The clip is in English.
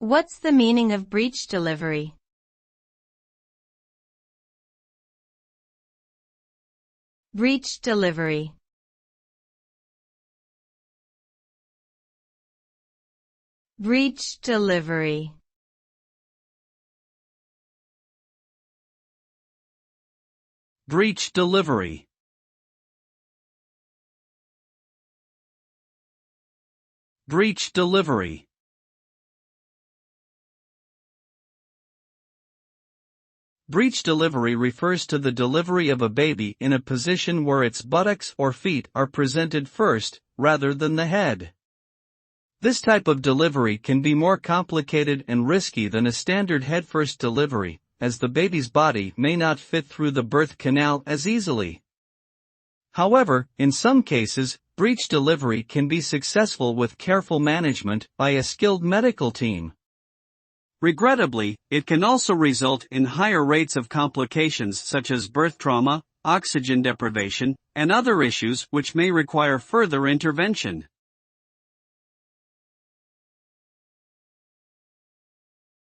What's the meaning of breech delivery? Breech delivery. Breech delivery. Breech delivery. Breech delivery. Breech delivery refers to the delivery of a baby in a position where its buttocks or feet are presented first, rather than the head. This type of delivery can be more complicated and risky than a standard head-first delivery, as the baby's body may not fit through the birth canal as easily. However, in some cases, breech delivery can be successful with careful management by a skilled medical team. Regrettably, it can also result in higher rates of complications such as birth trauma, oxygen deprivation, and other issues which may require further intervention.